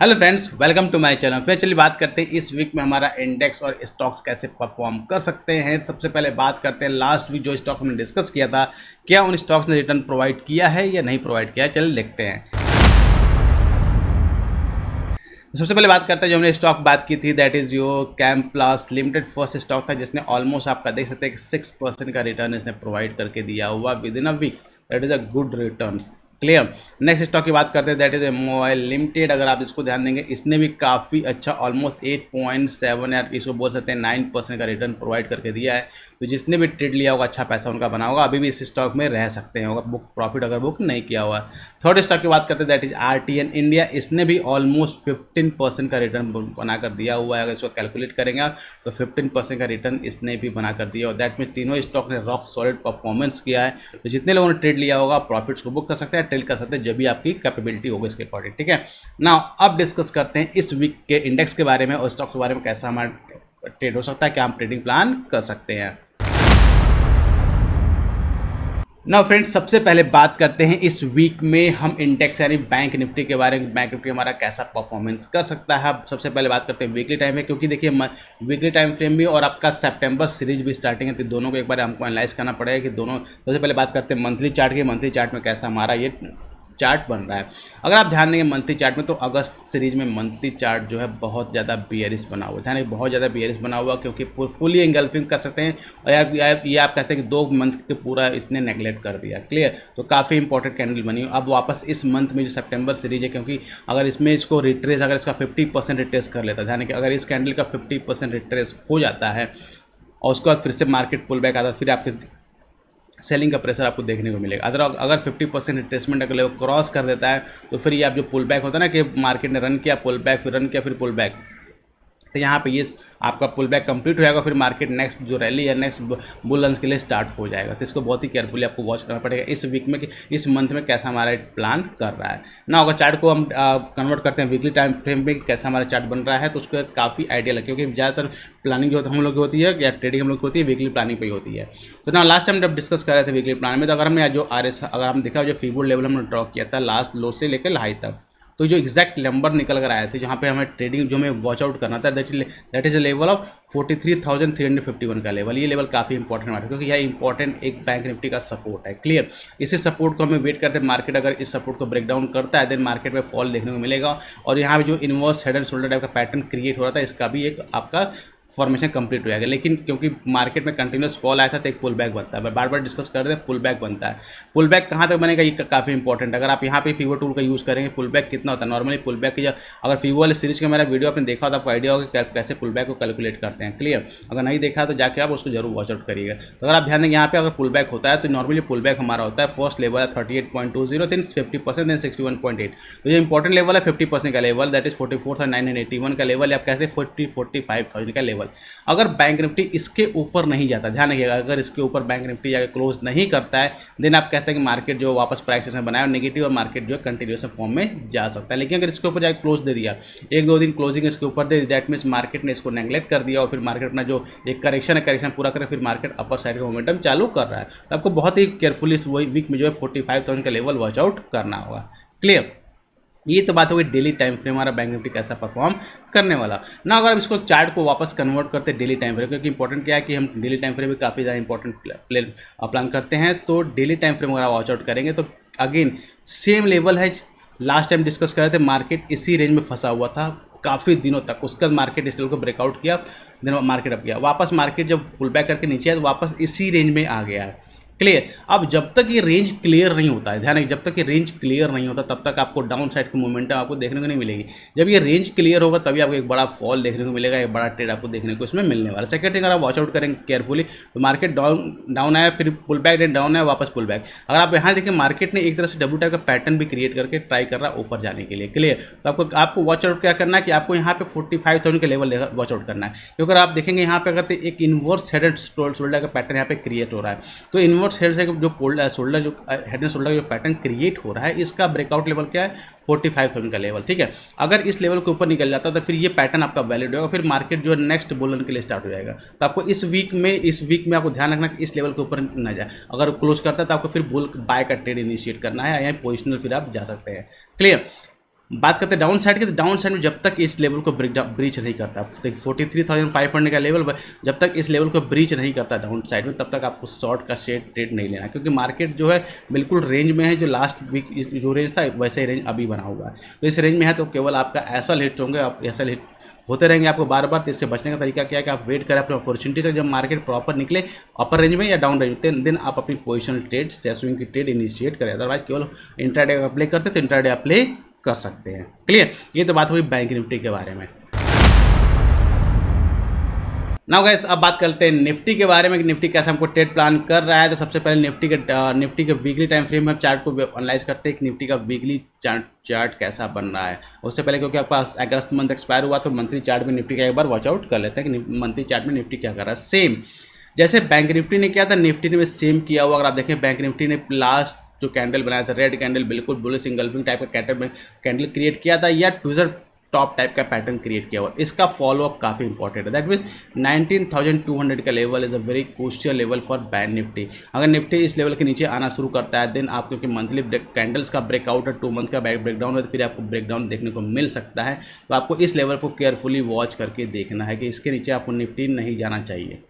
Hello friends, welcome to my channel. फिर चलिए बात करते हैं इस वीक में हमारा इंडेक्स और स्टॉक्स कैसे परफॉर्म कर सकते हैं। सबसे पहले बात करते हैं लास्ट वीक जो स्टॉक हमने डिस्कस किया था, क्या उन स्टॉक्स ने रिटर्न प्रोवाइड किया है या नहीं प्रोवाइड किया है। चलिए देखते हैं। सबसे पहले बात करते हैं जो हमने स्टॉक बात की थी, दैट इज योर कैम्प्लास लिमिटेड। फर्स्ट स्टॉक था जिसने ऑलमोस्ट आपका देख सकते हैं कि 6% का रिटर्न इसने प्रोवाइड करके दिया हुआ within a week. That is a good returns. Clear. Next stock की बात करते हैं, that is a mobile limited. अगर आप इसको ध्यान देंगे, इसने भी काफ़ी अच्छा ऑलमोस्ट 8.7 या इसको बोल सकते हैं 9% का रिटर्न प्रोवाइड करके दिया है। तो जिसने भी ट्रेड लिया होगा अच्छा पैसा उनका बना होगा, अभी भी इस स्टॉक में रह सकते हैं होगा बुक प्रॉफिट अगर बुक नहीं किया हुआ। थर्ड स्टॉक की बात करते हैं, दैट इज RTN इंडिया। इसने भी ऑलमोस्ट 15% का रिटर्न बनाकर दिया हुआ है। अगर इसको कैलकुलेट करेंगे तो 15% का रिटर्न इसने भी बनाकर दिया और दैट मीन्स तीनों स्टॉक ने रॉक सॉलिड परफॉर्मेंस किया है। तो जितने लोगों ने ट्रेड लिया होगा प्रॉफिट्स को बुक कर सकते हैं, ट्रेड कर सकते हैं जब भी आपकी कैपेबिलिटी होगी इसके अकॉर्डिंग। ठीक है ना। अब डिस्कस करते हैं इस वीक के इंडेक्स के बारे में और स्टॉक्स के बारे में, कैसा हमारा ट्रेड हो सकता है, क्या हम ट्रेडिंग प्लान कर सकते हैं। ना फ्रेंड्स, सबसे पहले बात करते हैं इस वीक में हम इंडेक्स यानी बैंक निफ्टी के बारे में। बैंक निफ्टी हमारा कैसा परफॉर्मेंस कर सकता है। सबसे पहले बात करते हैं वीकली टाइम में, क्योंकि देखिए वीकली टाइम फ्रेम भी और आपका सितंबर सीरीज भी स्टार्टिंग है, तो दोनों को एक बार हमको एनालाइज करना पड़ेगा कि दोनों। सबसे पहले बात करते हैं मंथली चार्ट की। मंथली चार्ट में कैसा हमारा ये चार्ट बन रहा है। अगर आप ध्यान देंगे मंथली चार्ट में, तो अगस्त सीरीज में मंथली चार्ट जो है बहुत ज़्यादा बियरिश बना हुआ है। ध्यान, बहुत ज़्यादा बियरिश बना हुआ, क्योंकि फुली एंगल्फिंग कर सकते हैं और ये आप कहते हैं कि 2 मंथ के पूरा इसने नेगलेक्ट कर दिया। क्लियर। तो काफ़ी इंपॉर्टेंट कैंडल बनी। अब वापस इस मंथ में जो सितंबर सीरीज है, क्योंकि अगर इसमें इसको रिट्रेस, अगर इसका 50% रिट्रेस कर लेता है, ध्यान कि अगर इस कैंडल का 50% रिट्रेस हो जाता है और उसके बाद फिर से मार्केट पुल बैक आता है, फिर आपके सेलिंग का प्रेशर आपको देखने को मिलेगा। अगर 50% रिट्रेसमेंट अगर लेवल क्रॉस कर देता है, तो फिर ये आप जो पुल बैक होता है ना कि मार्केट ने रन किया पुल बैक, फिर रन किया फिर पुल बैक, तो यहाँ पे ये आपका पुल बैक कंप्लीट हो जाएगा। फिर मार्केट नेक्स्ट जो रैली है, नेक्स्ट बुल रन के लिए स्टार्ट हो जाएगा। तो इसको बहुत ही केयरफुली आपको वॉच करना पड़ेगा इस वीक में कि इस मंथ में कैसा हमारा प्लान कर रहा है ना। अगर चार्ट को हम कन्वर्ट करते हैं वीकली टाइम फ्रेम में कैसा हमारा चार्ट बन रहा है, तो उसको काफ़ी आइडिया लगे, क्योंकि ज़्यादातर प्लानिंग जो हम लोग की होती है या ट्रेडिंग हम लोग की होती है वीकली प्लानिंग पर ही होती है। तो ना लास्ट टाइम जब डिस्कस कर रहे थे वीकली प्लान में, तो अगर हमने जो अगर हम देखा जो फीबोर्ड लेवल हमने ड्रॉ किया था लास्ट लो से लेकर हाई तक, तो जो एग्जैक्ट नंबर निकल कर आए थे जहाँ पे हमें ट्रेडिंग जो हमें वॉच आउट करना था, that is a level of 43,351 का लेवल। ये लेवल काफ़ी इंपॉर्टेंट हमारा, क्योंकि यह इंपॉर्टेंट एक बैंक निफ्टी का सपोर्ट है। क्लियर। इसी सपोर्ट को हमें वेट करते हैं। मार्केट अगर इस सपोर्ट को ब्रेक डाउन करता है, देन मार्केट में फॉल देखने को मिलेगा। और यहाँ पे जो inverse head and shoulder type का पैटर्न क्रिएट हो रहा था, इसका भी एक आपका फॉर्मेशन कंप्लीट हो जाएगा। लेकिन क्योंकि मार्केट में कंटिन्यूस फॉल आया था, तो एक पुल बैक बनता है। बार बार डिस्कस कर रहे हैं, पुल बैक बनता है। पुल बैक कहाँ तक बनेगा ये काफ़ी इंपॉर्टेंट है। अगर आप यहाँ पे फीवर टूल का यूज़ करेंगे, पुल बैक कितना होता है नॉर्मली पुल बैक की, अगर फीवर वाले सीरीज का मेरा वीडियो आपने देखा हो तो आपको आइडिया होगा कि कैसे पुल बैक को कैलकुलेट करते हैं। क्लियर। अगर नहीं देखा तो जाके आप उसको जरूर वॉच आउट करिएगा। तो अगर आप ध्यान देंगे यहाँ पे अगर पुल बैक होता है, तो नॉर्मली पुल बैक हमारा होता है फर्स्ट लेवल है 38.20, देन 50%, देन 61.8। तो ये इंपॉर्टेंट लेवल है 50% का लेवल, दैट इज 44,981 का लेवल, आप कहते हैं 45,000 का लेवल। अगर बैंक निफ्टी इसके ऊपर नहीं जाता, ध्यान रखिएगा, अगर इसके ऊपर बैंक निफ्टी जाकर क्लोज नहीं करता है, देन आप कहते हैं कि मार्केट जो वापस प्राइस एक्शन बनाया और नेगेटिव, और मार्केट जो है कंटिन्यूस फॉर्म में जा सकता है। लेकिन अगर इसके ऊपर जाकर क्लोज दे दिया, 1-2 दिन क्लोजिंग इसके ऊपर दे दी, दैट मीन्स मार्केट ने इसको नेग्लेक्ट कर दिया और फिर मार्केट अपना जो एक करेक्शन है, करेक्शन पूरा करे, फिर मार्केट अपर साइड का मोमेंटम चालू कर रहा है। तो आपको बहुत ही केयरफुली इस वीक में जो है 45,000 का लेवल वॉच आउट करना होगा। क्लियर। ये तो बात हो गई डेली टाइम फ्रेम हमारा बैंक निफ्टी कैसा परफॉर्म करने वाला ना। अगर इसको चार्ट को वापस कन्वर्ट करते हैं डेली टाइम फ्रेम, क्योंकि इंपॉर्टेंट क्या है कि हम डेली टाइम फ्रेम में काफ़ी ज़्यादा इंपॉर्टेंट प्लान करते हैं। तो डेली टाइम फ्रेम अगर वॉच आउट करेंगे, तो अगेन सेम लेवल है। लास्ट टाइम डिस्कस कर रहे थे, मार्केट इसी रेंज में फंसा हुआ था काफ़ी दिनों तक। उसके बाद मार्केट इस लेवल को ब्रेकआउट किया, देन मार्केट अप किया, वापस मार्केट जब पुल बैक करके नीचे आया तो वापस इसी रेंज में आ गया है। क्लियर। अब जब तक ये रेंज क्लियर नहीं होता है, ध्यान रखिए, जब तक ये रेंज क्लियर नहीं होता तब तक आपको डाउन साइड की मोमेंटम आपको देखने को नहीं मिलेगी। जब ये रेंज क्लियर होगा तभी आपको एक बड़ा फॉल देखने को मिलेगा, एक बड़ा ट्रेड आपको देखने को इसमें मिलने वाला। सेकंड थिंग, अगर आप वॉच आउट करेंगे केयरफुली, तो मार्केट डाउन आया, फिर पुल बैक, देन डाउन आया, वापस पुल बैक। अगर आप यहाँ देखिए, मार्केट ने एक तरह से डब्ल्यू टाइप का पैटर्न भी क्रिएट करके ट्राई कर रहा है ऊपर जाने के लिए। क्लियर। तो आपको वॉच आउट क्या करना है कि आपको यहाँ पे 45,000 के लेवल वॉच आउट करना है, क्योंकि आप देखेंगे यहाँ पे अगर एक इनवर्स हेड एंड शोल्डर का पैटर्न यहाँ पे क्रिएट हो रहा है, तो इनवर्स हेड से जो शोल्डर जो हेड एंड शोल्डर का जो पैटर्न क्रिएट हो रहा है, इसका ब्रेकआउट लेवल क्या है 45,000 का लेवल। ठीक है। अगर इस लेवल के ऊपर निकल जाता है तो फिर ये पैटर्न आपका वैलिड होगा, फिर मार्केट जो है नेक्स्ट बुल के लिए स्टार्ट हो जाएगा। तो आपको इस वीक में आपको ध्यान रखना कि इस लेवल के ऊपर ना जाए। अगर क्लोज करता है तो आपको फिर बुल बाय का ट्रेड इनिशिएट करना है, या पोजिशनल फिर आप जा सकते हैं। क्लियर। बात करते हैं डाउन साइड की, तो डाउन साइड में जब तक इस लेवल को ब्रीच नहीं करता, देखिए 43,500 का लेवल जब तक इस लेवल को ब्रीच नहीं करता डाउन साइड में, तब तक आपको शॉर्ट का शेड ट्रेड नहीं लेना, क्योंकि मार्केट जो है बिल्कुल रेंज में है, जो लास्ट वीक जो रेंज था वैसे ही रेंज अभी बना हुआ है। तो इस रेंज में है तो केवल आपका ऐसा हिट होंगे, आप ऐसा हिट होते रहेंगे आपको बार बार। तो इससे बचने का तरीका क्या है कि आप वेट करें अपने अपॉर्चुनिटी से, जब मार्केट प्रॉपर निकले अपर रेंज में या डाउन रेंज में, देन आप अपनी पोजिशनल ट्रेड या स्विंग की ट्रेड इनिशिएट करें। अदरवाइज केवल इंट्राडे अप्लाई करते तो इंट्राडे अप्लाई कर सकते हैं। क्लियर, ये तो बात हुई बैंक निफ्टी के बारे में। नाउ गाइस अब बात करते हैं निफ्टी के बारे में कि निफ्टी कैसे हमको ट्रेड प्लान कर रहा है। तो सबसे पहले निफ्टी के वीकली टाइम फ्रेम में चार्ट को एनालाइज करते हैं कि निफ्टी का वीकली चार्ट कैसा बन रहा है। उससे पहले क्योंकि आपका अगस्त मंथ एक्सपायर हुआ, तो मंथली चार्ट में निफ्टी का एक बार वॉचआउट कर लेते हैं कि मंथली चार्ट में निफ्टी क्या कर रहा है। सेम जैसे बैंक निफ्टी ने किया था, निफ्टी ने भी सेम किया हुआ। अगर आप देखें बैंक निफ्टी ने लास्ट जो कैंडल बनाया था, रेड कैंडल, बिल्कुल बुलिश इंगल्फिंग टाइप का कैंडल क्रिएट किया था, या ट्विजर टॉप टाइप का पैटर्न क्रिएट किया हुआ। इसका फॉलोअप काफ़ी इंपॉर्टेंट है। दैट मीन 19,200 का level is a very crucial level for bank Nifty. अगर निफ्टी इस लेवल के नीचे आना शुरू करता है, देन आप क्योंकि मंथली कैंडल्स का ब्रेकआउट है, 2 मंथ का ब्रेकडाउन है, तो फिर आपको ब्रेकडाउन देखने को मिल सकता है। तो आपको इस लेवल को केयरफुली वॉच करके देखना है कि इसके नीचे आपको निफ्टी नहीं जाना चाहिए।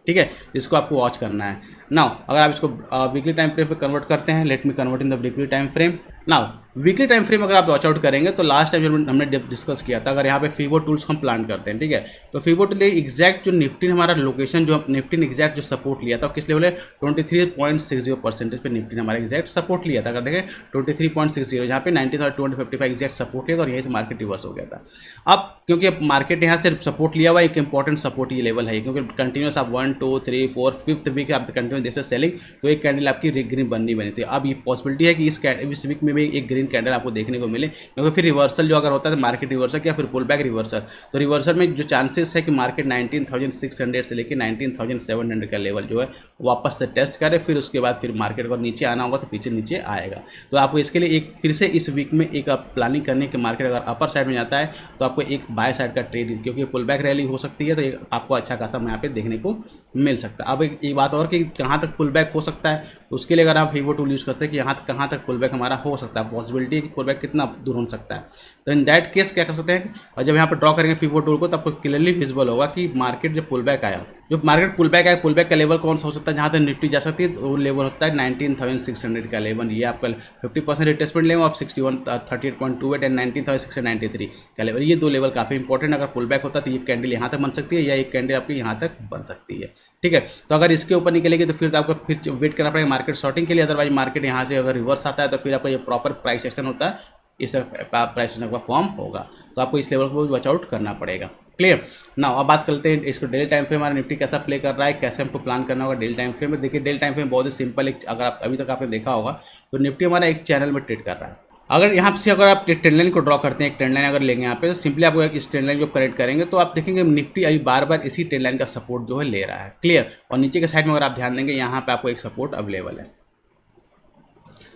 ठीक है, इसको आपको वॉच करना है। नाउ अगर आप इसको वीकली टाइम फ्रेम पे कन्वर्ट करते हैं, let me convert in the weekly time frame. Now weekly time frame अगर आप वॉच आउट करेंगे, तो लास्ट टाइम जब हमने डिस्कस किया था, अगर यहाँ पे फीवो टूल्स हम प्लान करते हैं, ठीक है, तो फीवो टूल एग्जैक्ट जो निफ्टी ने हमारा लोकेशन, जो निफ्टी ने एग्जैक्ट जो सपोर्ट लिया था, किस लेवल है 23.60% पे निफ्टी ने हमारा एग्जैक्ट सपोर्ट लिया था। अगर देखें 23.60, यहाँ पे 19,255 एग्जैक्ट सपोर्ट लिया था, और यही से मार्केट रिवर्स हो गया था। अब क्योंकि अब मार्केट यहाँ से सपोर्ट लिया हुआ, एक इंपॉर्टेंट सपोर्ट ये लेवल है, क्योंकि कंटिन्यूस आप 1 2 3 4 5th वीक आप कंटिन्यूस जैसे सेलिंग, तो एक कैंडल आपकी ग्रीन बनी थी। अब ये पॉसिबिलिटी है कि इस वीक में भी एक ग्रीन कैंडल आपको देखने को मिले, क्योंकि फिर रिवर्सल जो अगर होता है तो मार्केट रिवर्सल या फिर पुल बैक रिवर्सल, तो रिवर्सल में जो चांसेस है कि मार्केट 19,600 से लेकर 19,700 का लेवल जो है वापस से टेस्ट करे, फिर उसके बाद फिर मार्केट को नीचे आना होगा तो पीछे नीचे आएगा। तो आपको इसके लिए एक फिर से इस वीक में एक आप प्लानिंग करने कि मार्केट अगर अपर साइड में जाता है तो आपको एक बाय साइड का ट्रेड, क्योंकि पुल बैक रैली हो सकती है, तो एक आपको अच्छा खासा यहाँ पे देखने को मिल सकता है। अब एक बात और कि कहाँ तक पुल बैक हो सकता है, उसके लिए अगर आप फीवो टूल यूज़ करते हैं कि यहाँ कहाँ तक पुल बैक हमारा हो सकता है, पॉसिबिलिटी है कि पुल बैक कितना दूर हो सकता है, तो इन दैट केस क्या कर सकते हैं, और जब यहाँ पर ड्रॉ करेंगे फीवो टूल को, तो आपको क्लियरली विजिबल होगा कि मार्केट जब पुल बैक आया, जो मार्केट पुल बैक आया, पुल बैक का लेवल कौन सा हो सकता है, जहाँ तक निफ्टी जा सकती है, वो लेवल होता है 19,600 का लेवल। ये आपका 50% रिटेस्टमेंट लेवल ऑफ 6138.28 एंड 19,693 का लेवल। ये दो लेवल काफ़ी इंपॉर्टेंट। अगर पुल बैक होता है तो ये कैंडल यहाँ तक बन सकती है, या एक कैंडल आपकी यहाँ तक बन सकती है। ठीक है, तो अगर इसके ऊपर निकलेगी तो फिर तो आपको फिर वेट करना पड़ेगा मार्केट शॉर्टिंग के लिए। अदरवाइज मार्केट यहाँ से अगर रिवर्स आता है तो फिर आपका ये प्रॉपर प्राइस एक्शन होता है, इस प्राइस एक्शन का फॉर्म होगा, तो आपको इस लेवल को वॉच आउट करना पड़ेगा। क्लियर ना। अब बात करते हैं इसको डेली टाइम फ्रेम हमारा निफ्टी कैसा प्ले कर रहा है, कैसे हमको प्लान करना होगा डेली टाइम फ्रेम में। देखिए डेली टाइम फ्रेम बहुत ही सिंपल, एक अगर आप अभी तक आपने देखा होगा तो निफ्टी हमारा एक चैनल में ट्रेड कर रहा है। अगर यहाँ से अगर आप ट्रेंड लाइन को ड्रॉ करते हैं, एक ट्रेंड लाइन अगर लेंगे यहाँ पे, तो सिंपली आपको इस ट्रेंड लाइन को करेक्ट करेंगे तो आप देखेंगे निफ्टी अभी बार बार इसी ट्रेंड लाइन का सपोर्ट जो है ले रहा है। क्लियर। और नीचे के साइड में अगर आप ध्यान देंगे यहाँ पे आपको एक सपोर्ट अवेलेबल है।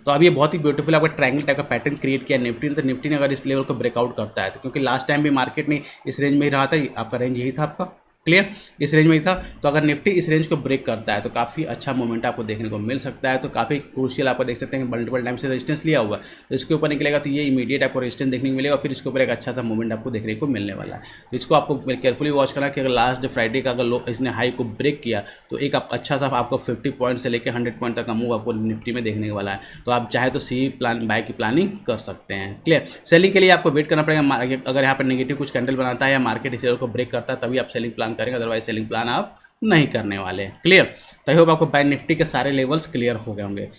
तो अब ये बहुत ही ब्यूटीफुल आपका ट्रायंगल टाइप का पैटर्न क्रिएट किया निफ्टी ने। तो निफ्टी ने अगर इस लेवल को ब्रेकआउट करता है तो, क्योंकि लास्ट टाइम भी मार्केट में इस रेंज में ही रहा था, आपका रेंज यही था आपका, क्लियर, इस रेंज में ही था। तो अगर निफ्टी इस रेंज को ब्रेक करता है तो काफ़ी अच्छा मोमेंट आपको देखने को मिल सकता है। तो काफ़ी क्रूशियल आपको देख सकते हैं मल्टीपल टाइम से रेजिस्टेंस लिया हुआ है, तो इसके ऊपर निकलेगा तो ये इमीडिएट आपको रेजिस्टेंस देखने को मिलेगा, फिर इसके ऊपर एक अच्छा सा मूवमेंट आपको देखने को मिलने वाला है। तो इसको आपको केयरफुली वॉच करना कि अगर लास्ट फ्राइडे का अगर इसने हाई को ब्रेक किया तो एक अच्छा सा आपको 50 पॉइंट से लेकर 100 पॉइंट तक का मूव आपको निफ्टी में देखने वाला है। तो आप चाहे तो सी प्लान बाय की प्लानिंग कर सकते हैं। क्लियर। सेलिंग के लिए आपको वेट करना पड़ेगा, अगर यहाँ पर नेगेटिव कुछ कैंडल बनाता है या मार्केट इस लेवल को ब्रेक करता है तभी आप सेलिंग प्लान करेंगे, अदरवाइज सेलिंग प्लान आप नहीं करने वाले हैं। क्लियर। तो आई होप आपको बैंक निफ्टी के सारे लेवल्स क्लियर हो गए होंगे।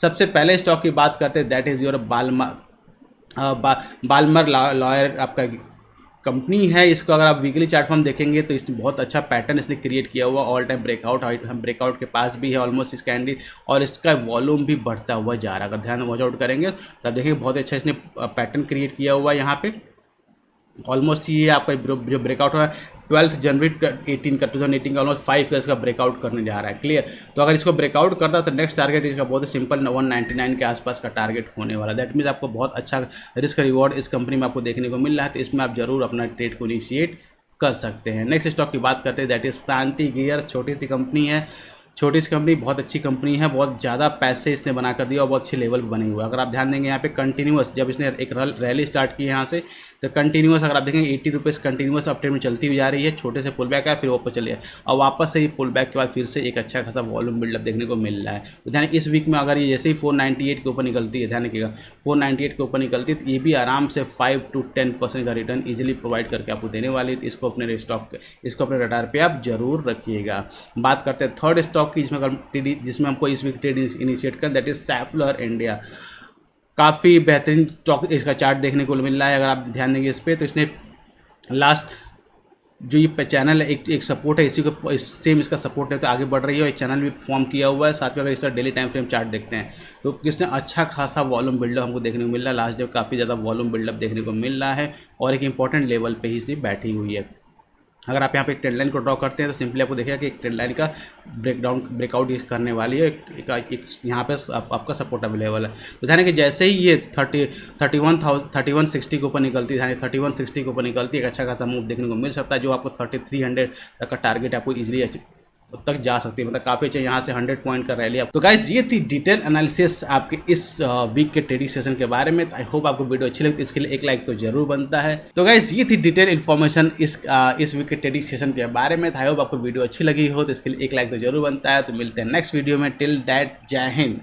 सबसे पहले स्टॉक की बात करते हैं, that is your Balmer Lawrie आपका कंपनी है। इसको अगर आप वीकली चार्ट फॉर्म देखेंगे तो इसने बहुत अच्छा पैटर्न इसने क्रिएट किया हुआ, ऑल टाइम ब्रेकआउट, हम ब्रेकआउट के पास भी है ऑलमोस्ट इस कैंडल, और इसका वॉल्यूम भी बढ़ता हुआ जा रहा है। अगर ध्यान वॉच आउट करेंगे तो आप देखेंगे बहुत अच्छा इसने पैटर्न क्रिएट किया हुआ है। यहाँ पे ऑलमोस्ट ये आपका जो ब्रेकआउट हुआ 12 जनवरी 2018 का ऑलमोस्ट 5 ईयर्स का ब्रेकआउट करने जा रहा है। क्लियर। तो अगर इसको ब्रेकआउट करता है तो नेक्स्ट टारगेट इसका बहुत ही सिंपल 199 के आसपास का टारगेट होने वाला है। दैट मीन्स आपको बहुत अच्छा रिस्क रिवॉर्ड इस कंपनी में आपको देखने को मिल रहा है, तो इसमें आप जरूर अपना ट्रेड को इनिशिएट कर सकते हैं। नेक्स्ट स्टॉक की बात करते हैं, दैट इज शांति गियर्स। छोटी सी कंपनी है, छोटी सी कंपनी, बहुत अच्छी कंपनी है, बहुत ज़्यादा पैसे इसने बना कर दिया और बहुत अच्छी लेवल पर बनी हुआ है। अगर आप ध्यान देंगे यहाँ पे कंटिन्यूस, जब इसने एक रैली स्टार्ट की यहाँ से, तो कंटिन्यूस अगर आप देखेंगे 80 रुपीज़ कंटिन्यूस अपट्रेंड में चलती हुई जा रही है। छोटे से पुल बैक है, फिर ऊपर चली है और वापस से ही पुल बैक के बाद फिर से एक अच्छा खासा वॉल्यूम बिल्डअप देखने को मिल रहा है। तो ध्यान, इस वीक में अगर ये जैसे ही 498 के ऊपर निकलती है, ध्यान रखिएगा 498 के ऊपर निकलती है, तो ये भी आराम से 5 to 10% का रिटर्न इजीली प्रोवाइड करके आपको देने वाली है। तो इसको अपने स्टॉक, इसको अपने रडार पे आप जरूर रखिएगा। बात करते हैं थर्ड स्टॉक की, जिसमें हमको इस वीक ट्रेड इनिशिएट कर, दैट इज सैफलर इंडिया। काफ़ी बेहतरीन स्टॉक, इसका चार्ट देखने को मिल रहा है। अगर आप ध्यान देंगे इस पर, तो इसने लास्ट जो ये चैनल है, एक सपोर्ट है, इसी को सेम इसका सपोर्ट है, तो आगे बढ़ रही है और एक चैनल भी फॉर्म किया हुआ है। साथ में अगर इसका डेली टाइम फ्रेम चार्ट देखते हैं तो इसने अच्छा खासा वॉल्यूम बिल्डअप हमको देखने को मिल रहा है। लास्ट डे काफ़ी ज़्यादा वॉल्यूम बिल्डअप देखने को मिल रहा है और एक इंपॉर्टेंट लेवल पे ही इसकी बैठी हुई है। अगर आप यहाँ पे एक ट्रेंड लाइन को ड्रॉ करते हैं तो सिंपली आपको देखिएगा कि एक ट्रेंड लाइन का ब्रेकआउट करने वाली है। एक यहाँ पे आपका सपोर्ट अवेलेबल है। तो ध्यान है कि जैसे ही ये 3160 के ऊपर निकलती है, 3160 के ऊपर निकलती है, एक अच्छा खासा मूव देखने को मिल सकता है, जो आपको 3300 तक का टारगेट आपको इजीली तक जा सकती है। मतलब काफ़ी अच्छा यहाँ से 100 पॉइंट का रैली। तो गाइस, ये थी डिटेल एनालिसिस आपके इस वीक के ट्रेडिंग सेशन के बारे में। आई होप आपको वीडियो अच्छी लगती है, इसके लिए एक लाइक तो जरूर बनता है। तो गाइस, ये थी डिटेल इन्फॉर्मेशन इस वीक के ट्रेडिंग सेशन के बारे में। आई होप आपको वीडियो अच्छी लगी हो, तो इसके लिए एक लाइक तो जरूर बनता है। तो मिलते हैं नेक्स्ट वीडियो में। टिल दैट, जय हिंद।